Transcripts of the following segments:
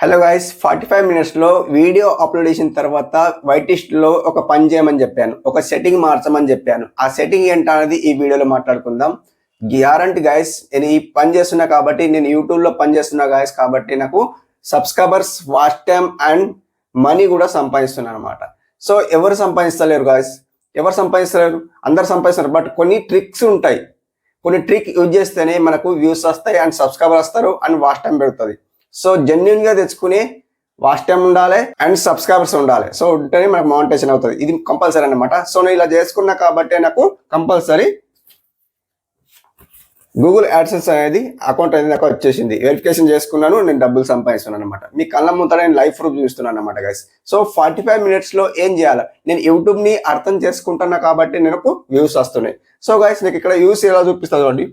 Hello guys, 45 మినిట్స్లో video upload చేసిన తర్వాత వైటిస్ట్లో ఒక పని చేయమని చెప్పాను, ఒక సెట్టింగ్ మార్చమని చెప్పాను. ఆ సెట్టింగ్ ఏంటనేది ఈ వీడియోలో మాట్లాడుకుందాం. గ్యారంటీ గైస్, నేను ఈ పని చేస్తున్నా కాబట్టి, నేను యూట్యూబ్లో పని చేస్తున్నా గైస్ కాబట్టి నాకు subscribers, watch time and money కూడా సంపాదిస్తున్నాను అనమాట. సో ఎవరు సంపాదిస్తలేరు గైస్, ఎవరు సంపాదిస్తలేరు? అందరు సంపాదిస్తున్నారు. బట్ కొన్ని ట్రిక్స్ ఉంటాయి. కొన్ని ట్రిక్ యూజ్ చేస్తేనే మనకు వ్యూస్ వస్తాయి అండ్ సబ్స్క్రైబర్ వస్తారు అండ్ వాచ్ టైం పెరుగుతుంది. సో జెన్యున్ గా తెచ్చుకునే వాచ్ టైం ఉండాలి అండ్ సబ్స్క్రైబర్స్ ఉండాలి. సో ఉంటేనే మనకు మానిటైజేషన్ అవుతుంది. ఇది కంపల్సరీ అనమాట. సో నేను ఇలా చేసుకున్నా కాబట్టి నాకు కంపల్సరీ గూగుల్ యాడ్సెన్స్ అనేది అకౌంట్ అనేది నాకు వచ్చేసింది. వెరిఫికేషన్ చేసుకున్నాను, నేను డబ్బులు సంపాదిస్తున్నాను అనమాట. మీ కళ్ళ ముందర నేను లైవ్ ప్రూఫ్ చూస్తున్నాను అనమాట గైస్. సో 45 మినిట్స్లో ఏం చేయాలి? నేను యూట్యూబ్ని అర్థం చేసుకుంటున్నా కాబట్టి నాకు వ్యూస్ వస్తున్నాయి. సో గైస్, నాకు ఇక్కడ వ్యూస్ ఎలా చూపిస్తుంది చూడండి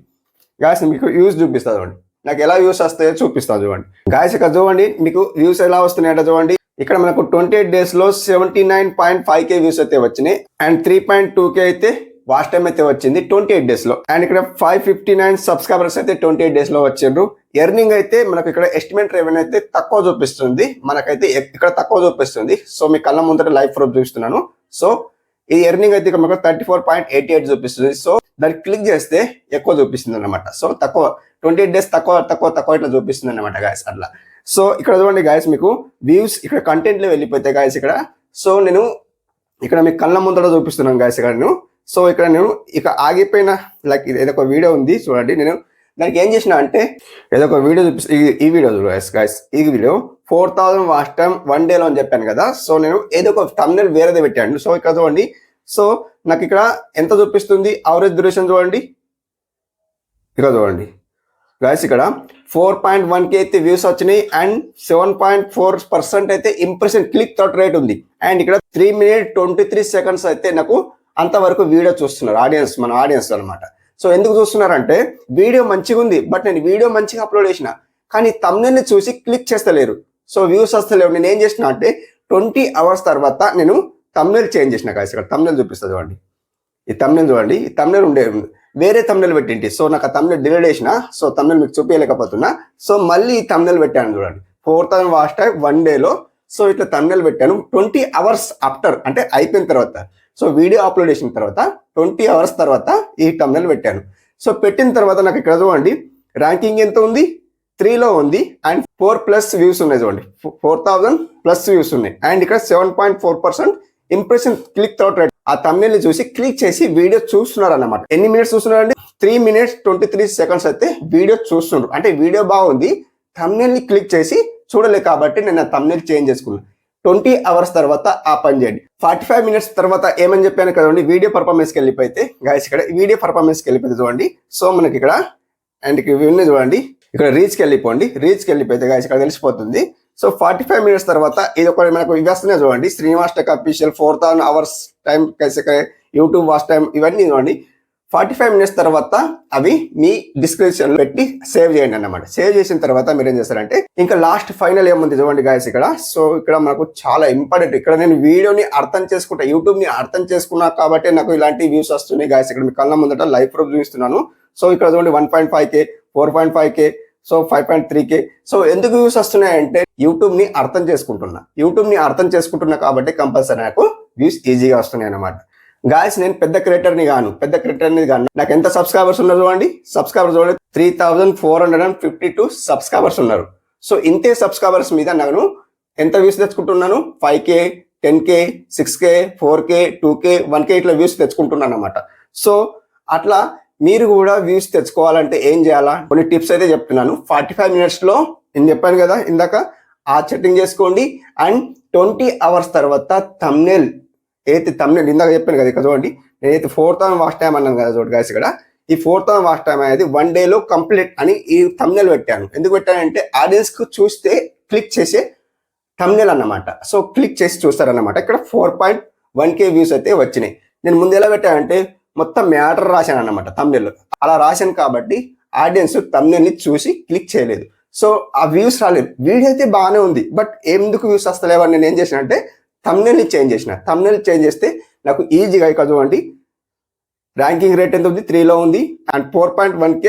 గైస్. మీకు వ్యూస్ చూపిస్తుంది చూడండి, నాకు ఎలా వ్యూస్ వస్తాయో చూపిస్తాను చూడండి గాయస్. ఇక్కడ చూడండి మీకు వ్యూస్ ఎలా వస్తున్నాయంటే చూడండి, ఇక్కడ మనకు 28 డేస్లో 79.5K వ్యూస్ అయితే వచ్చినాయి అండ్ 3.2K అయితే వాచ్ టైం అయితే వచ్చింది 28 డేస్లో. అండ్ ఇక్కడ 559 సబ్స్క్రైబర్స్ అయితే 28 డేస్లో వచ్చిండ్రు. ఎర్నింగ్ అయితే మనకు ఇక్కడ ఎస్టిమేట్ రెవెన్యూ అయితే తక్కువ చూపిస్తుంది, మనకైతే ఇక్కడ తక్కువ చూపిస్తుంది. సో మీ కళ్ళ ముందర లైవ్ ప్రూఫ్ చూపిస్తున్నాను. సో ఈ ఎర్నింగ్ అయితే మనకు 34.88 చూపిస్తుంది. సో దాన్ని క్లిక్ చేస్తే ఎక్కువ చూపిస్తుంది అనమాట. సో తక్కువ 28 డేస్ తక్కువ ఇట్లా చూపిస్తుంది అనమాట గాయస్, అట్లా. సో ఇక్కడ చూడండి గాయస్, మీకు వ్యూస్ ఇక్కడ కంటెంట్లో వెళ్ళిపోతాయి గాయస్ ఇక్కడ. సో నేను ఇక్కడ మీకు కళ్ళ ముందర చూపిస్తున్నాను గాయస్ ఇక్కడ నేను. సో ఇక్కడ నేను ఇక ఆగిపోయిన లైక్ ఏదో ఒక వీడియో ఉంది చూడండి. నేను దానికి ఏం చేసిన అంటే ఏదో ఒక వీడియో చూపిస్తాను. ఈ వీడియో గాయస్, ఈ వీడియో 4000 వాచ్ టైం 1 డేలో అని చెప్పాను కదా. సో నేను ఏదో ఒక థంబ్నెయిల్ వేరేది పెట్టాను. సో ఇక్కడ చూడండి, సో నాకు ఇక్కడ ఎంత చూపిస్తుంది యావరేజ్ డ్యూరేషన్ చూడండి. ఇక్కడ చూడండి గాయస్, ఇక్కడ 4.1K అయితే వ్యూస్ వచ్చినాయి అండ్ 7.4% అయితే ఇంప్రెషన్ క్లిక్ థాట్ రేట్ ఉంది. అండ్ ఇక్కడ 3 minutes 23 seconds అయితే నాకు అంతవరకు వీడియో చూస్తున్నారు ఆడియన్స్, మన ఆడియన్స్ అనమాట. సో ఎందుకు చూస్తున్నారంటే వీడియో మంచిగా ఉంది, బట్ నేను వీడియో మంచిగా అప్లోడ్ చేసిన కానీ థంబ్నెయిల్ని చూసి క్లిక్ చేస్తలేరు. సో వ్యూస్ వస్తలేవు. నేను ఏం చేసిన అంటే 20 hours తర్వాత నేను థంబ్నెయిల్ చేంజ్ చేసిన గాయస్. ఇక్కడ థంబ్నెయిల్ చూపిస్తుంది చూడండి, ఈ థంబ్నెయిల్ చూడండి. ఈ థంబ్నెయిల్ ఉండే వేరే థంబ్నెయిల్ పెట్టింటి. సో నాకు ఆ థంబ్నెయిల్ డిలీట్ చేసిన. సో థంబ్నెయిల్ మీకు చూపించలేకపోతున్నా. సో మళ్ళీ ఈ థంబ్నెయిల్ పెట్టాను చూడండి, 4000 వాచ్ టైం 1 డేలో. సో ఇట్లా థంబ్నెయిల్ పెట్టాను 20 hours ఆఫ్టర్, అంటే అయిపోయిన తర్వాత. సో వీడియో అప్లోడ్ చేసిన తర్వాత 20 hours తర్వాత ఈ థంబ్నెయిల్ పెట్టాను. సో పెట్టిన తర్వాత నాకు ఇక్కడ చూడండి ర్యాంకింగ్ ఎంత ఉంది, 3లో ఉంది అండ్ 4+ వ్యూస్ ఉన్నాయి చూడండి, 4000+ వ్యూస్ ఉన్నాయి. అండ్ ఇక్కడ 7.4% ఇంప్రెషన్ క్లిక్ థాట్ రేట్. ఆ థంబ్నెయిల్ ని చూసి క్లిక్ చేసి వీడియో చూస్తున్నారు అన్నమాట. ఎన్ని మినిట్స్ చూస్తున్నారండి? 3 minutes 23 seconds అయితే వీడియో చూస్తున్నారు. అంటే వీడియో బాగుంది, థంబ్నెయిల్ ని క్లిక్ చేసి చూడలేదు కాబట్టి నేను ఆ థంబ్నెయిల్ చేంజ్ చేసుకున్నాను. 20 hours తర్వాత ఆ పని చేయండి. 45 minutes తర్వాత ఏమని చెప్పాను కదండి, వీడియో పర్ఫార్మెన్స్కి వెళ్ళిపోతే గాయస్, ఇక్కడ వీడియో పర్ఫార్మెన్స్కి వెళ్ళిపోతే చూడండి. సో మనకి ఇక్కడ అండ్ ఇవన్నీ చూడండి, ఇక్కడ రీచ్కి వెళ్ళిపోండి. రీచ్కి వెళ్ళిపోతే గాయస్ ఇక్కడ తెలిసిపోతుంది. సో 45 minutes తర్వాత ఇది ఒక మనకు ఇవి వస్తున్నాయి చూడండి, Srinivas tech official 4000 hours time YouTube watch time ఇవన్నీ చూడండి. 45 minutes తర్వాత అవి మీ డిస్క్రిప్షన్ పెట్టి సేవ్ చేయండి అన్నమాట. సేవ్ చేసిన తర్వాత మీరు ఏం చేస్తారంటే ఇంకా లాస్ట్ ఫైనల్ ఏముంది చూడండి గాయస్ ఇక్కడ. సో ఇక్కడ మనకు చాలా ఇంపార్టెంట్. ఇక్కడ నేను వీడియోని అర్థం చేసుకుంటా, యూట్యూబ్ని అర్థం చేసుకున్నా కాబట్టి నాకు ఇలాంటి వ్యూస్ వస్తున్నాయి గాయస్. ఇక్కడ మీ కళ్ళ ముందట లైవ్ ప్రూఫ్ చూపిస్తున్నాను. సో ఇక్కడ చూడండి 1.5K, 4.5K, so 5.3K. So ఎందుకు వ్యూస్ వస్తున్నాయంటే యూట్యూబ్ని అర్థం చేసుకుంటున్నా కాబట్టి కంపల్సరీ నాకు వ్యూస్ ఈజీగా వస్తున్నాయి అన్నమాట. గాయస్, నేను పెద్ద క్రియేటర్ని కాను. నాకు ఎంత సబ్స్క్రైబర్స్ ఉన్నారు చూడండి. సబ్స్క్రైబర్స్ చూడండి 3452 సబ్స్క్రైబర్స్ ఉన్నారు. సో ఇంతే సబ్స్క్రైబర్స్ మీద నేను ఎంత views తెచ్చుకుంటున్నాను? 5K, 10K, 6K, 4K, 2K, 1K ఇట్లా వ్యూస్ తెచ్చుకుంటున్నాను అనమాట. సో అట్లా మీరు కూడా వ్యూస్ తెచ్చుకోవాలంటే ఏం చేయాలా, కొన్ని టిప్స్ అయితే చెప్తున్నాను. 45 minutesలో నేను చెప్పాను కదా ఇందాక, ఆ సెట్టింగ్ చేసుకోండి. అండ్ 20 hours తర్వాత థంబ్నెయిల్ ఇందాక చెప్పాను కదా, ఇక్కడ చూడండి నేనైతే 4000 వాచ్ టైం అన్నాను కదా చూడండి గాయస్. ఇక్కడ ఈ 4000 వాచ్ టైం అనేది 1 డేలో కంప్లీట్ అని ఈ థంబ్నెయిల్ పెట్టాను. ఎందుకు పెట్టానంటే ఆడియన్స్కు చూస్తే క్లిక్ చేసే థంబ్నెయిల్ అన్నమాట. సో క్లిక్ చేసి చూస్తారన్నమాట. ఇక్కడ 4.1K వ్యూస్ అయితే వచ్చినాయి. నేను ముందు ఎలా పెట్టానంటే మొత్తం మ్యాటర్ రాశాను అన్నమాట థంబ్నెయిల్. అలా రాశాను కాబట్టి ఆడియన్స్ థంబ్నెయిల్ని చూసి క్లిక్ చేయలేదు. సో ఆ వ్యూస్ రాలేదు. వీడియో అయితే బాగానే ఉంది, బట్ ఎందుకు వ్యూస్ వస్తలేవని నేను ఏం చేసిన అంటే థంబ్నెయిల్ని చేంజ్ చేసిన. థంబ్నెయిల్ చేంజ్ చేస్తే నాకు ఈజీగా ఇక్కడ చూడండి ర్యాంకింగ్ రేట్ ఎంత ఉంది, 3లో ఉంది అండ్ 4.1K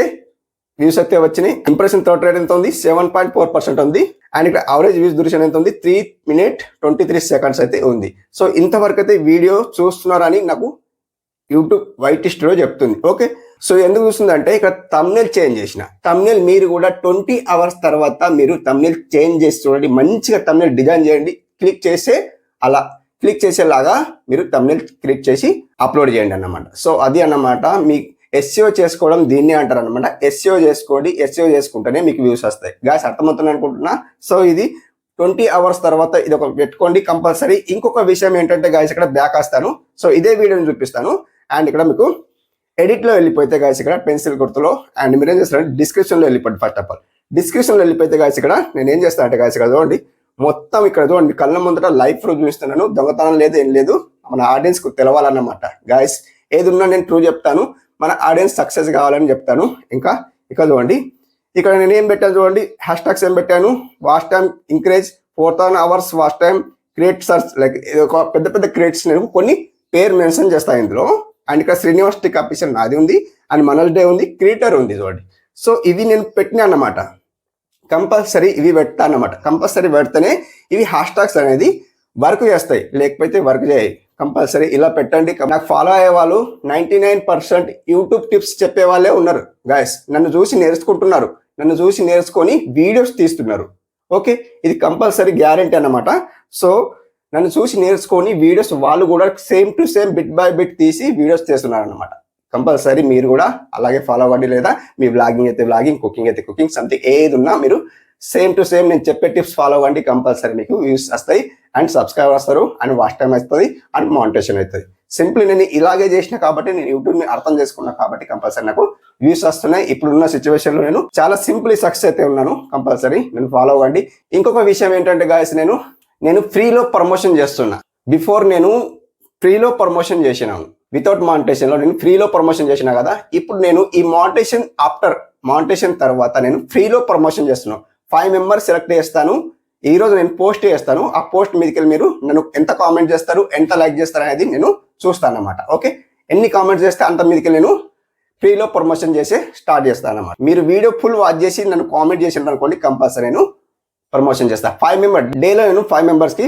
వ్యూస్ అయితే వచ్చినాయి. ఇంప్రెషన్ థర్డ్ రేట్ ఎంత ఉంది, 7.4% ఉంది. అండ్ ఇక్కడ అవరేజ్ వ్యూస్ డ్యూరేషన్ ఎంత ఉంది, 3 minutes 23 seconds అయితే ఉంది. సో ఇంతవరకు అయితే వీడియో చూస్తున్నారని నాకు యూట్యూబ్ వైట్ స్టూడియో చెప్తుంది. ఓకే, సో ఎందుకు చూస్తుందంటే ఇక్కడ థంబ్నెయిల్ చేంజ్ చేసిన. థంబ్నెయిల్ మీరు కూడా 20 hours తర్వాత మీరు థంబ్నెయిల్ చేంజ్ చేసి చూడండి. మంచిగా థంబ్నెయిల్ డిజైన్ చేయండి. క్లిక్ చేసేలాగా మీరు థంబ్నెయిల్ క్లిక్ చేసి అప్లోడ్ చేయండి అన్నమాట. సో అది అన్నమాట మీ SEO చేసుకోవడం దీన్ని అంటారు అనమాట. SEO చేసుకోండి. SEO చేసుకుంటేనే మీకు వ్యూస్ వస్తాయి. గాయ్స్ అర్థమవుతుంది అనుకుంటున్నా. సో ఇది 20 hours తర్వాత ఇది ఒక పెట్టుకోండి కంపల్సరీ. ఇంకొక విషయం ఏంటంటే గాయ్స్ ఇక్కడ బ్యాక్ వస్తాను. సో ఇదే వీడియోని చూపిస్తాను. అండ్ ఇక్కడ మీకు ఎడిట్లో వెళ్ళిపోతే గాయ్స్ ఇక్కడ పెన్సిల్ గుర్తులో అండ్ మీరు ఏం చేస్తారంటే డిస్క్రిప్షన్లో వెళ్ళిపోండి. ఫస్ట్ ఆఫ్ ఆల్ డిస్క్రిప్షన్లో వెళ్ళిపోతే గాయ్స్ ఇక్కడ నేను ఏం చేస్తాను అంటే గాయ్స్ ఇక్కడ చూడండి, మొత్తం ఇక్కడ చూడండి కళ్ళ ముందట లైవ్ ప్రూఫ్ చూపిస్తున్నాను. దొంగతనం లేదు, ఏం లేదు. మన ఆడియన్స్కు తెలవాలన్నమాట గాయ్స్. ఏది ఉన్నా నేను ట్రూ చెప్తాను, మన ఆడియన్స్ సక్సెస్ కావాలని చెప్తాను. ఇంకా ఇక్కడ చూడండి, ఇక్కడ నేను ఏం పెట్టాను చూడండి, హ్యాష్ ట్యాగ్స్ ఏం పెట్టాను, watch time increase 4000 hours watch time, create search, like ఒక పెద్ద పెద్ద క్రియేట్స్ నేను కొన్ని పేరు మెన్షన్ చేస్తాను ఇందులో. అండ్ ఇక్కడ శ్రీనివాస్ టిక్ ఆఫీషియల్ నాది ఉంది, అండ్ మనల్ డే ఉంది, క్రియేటర్ ఉంది చూడండి. సో ఇవి నేను పెట్టినా అన్నమాట. కంపల్సరీ ఇవి పెడతా అన్నమాట. కంపల్సరీ పెడితేనే ఇవి హ్యాష్ ట్యాగ్స్ అనేది వర్క్ చేస్తాయి, లేకపోతే వర్క్ చేయాలి. కంపల్సరీ ఇలా పెట్టండి. నాకు ఫాలో అయ్యే వాళ్ళు 99% యూట్యూబ్ టిప్స్ చెప్పే వాళ్ళే ఉన్నారు గాయస్. నన్ను చూసి నేర్చుకుంటున్నారు, నన్ను చూసి నేర్చుకొని వీడియోస్ తీస్తున్నారు. ఓకే, ఇది కంపల్సరీ గ్యారెంటీ అన్నమాట. సో నన్ను చూసి నేర్చుకొని వీడియోస్ వాళ్ళు కూడా same to same bit by bit తీసి వీడియోస్ చేస్తున్నారు అనమాట. కంపల్సరీ మీరు కూడా అలాగే ఫాలో అవ్వండి. లేదా మీ వ్లాగింగ్ అయితే వ్లాగింగ్, కుకింగ్ అయితే కుకింగ్, సంథింగ్ ఏది ఉన్నా మీరు సేమ్ టు సేమ్ నేను చెప్పే టిప్స్ ఫాలో అవ్వండి. కంపల్సరీ మీకు వ్యూస్ వస్తాయి, అండ్ సబ్స్క్రైబర్ వస్తారు, అండ్ వాచ్ టైం వస్తుంది, అండ్ మానిటైజేషన్ అవుతుంది. సింప్లీ నేను ఇలాగే చేసిన కాబట్టి, నేను యూట్యూబ్ని అర్థం చేసుకున్నా కాబట్టి కంపల్సరీ నాకు వ్యూస్ వస్తున్నాయి. ఇప్పుడున్న సిచ్యువేషన్లో నేను చాలా సింప్లీ సక్సెస్ అయితే ఉన్నాను. కంపల్సరీ నేను ఫాలో అవ్వండి. ఇంకొక విషయం ఏంటంటే గాయస్, నేను ఫ్రీలో ప్రమోషన్ చేస్తున్నా. బిఫోర్ నేను ఫ్రీలో ప్రమోషన్ చేసినాను, వితౌట్ మానిటైజేషన్లో నేను ఫ్రీలో ప్రమోషన్ చేసినా కదా. ఇప్పుడు నేను ఈ మానిటైజేషన్ ఆఫ్టర్ మానిటైజేషన్ తర్వాత నేను ఫ్రీలో ప్రమోషన్ చేస్తున్నాను. 5 members సెలెక్ట్ చేస్తాను. ఈ రోజు నేను పోస్ట్ చేస్తాను. ఆ పోస్ట్ మీదకి వెళ్ళి మీరు నన్ను ఎంత కామెంట్ చేస్తారు, ఎంత లైక్ చేస్తారు అనేది నేను చూస్తాను అన్నమాట. ఓకే, ఎన్ని కామెంట్స్ చేస్తే అంత మీదకి నేను ఫ్రీలో ప్రమోషన్ చేసి స్టార్ట్ చేస్తాను అన్నమాట. మీరు వీడియో ఫుల్ వాచ్ చేసి నన్ను కామెంట్ చేసి అనుకోండి, కంపల్సరీ నేను ప్రమోషన్ చేస్తాను. 5 members డేలో నేను 5 membersకి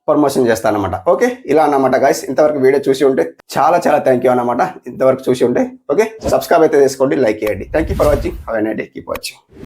ప్రమోషన్ చేస్తాను అనమాట. ఓకే, ఇలా అన్నమాట గైస్. ఇంతవరకు వీడియో చూసి ఉంటే చాలా చాలా థ్యాంక్ యూ అన్నమాట. ఇంతవరకు చూసి ఉంటే ఓకే, సబ్స్క్రైబ్ అయితే చేసుకోండి, లైక్ చేయండి. Thank you for watching. Have a nice day, keep watching.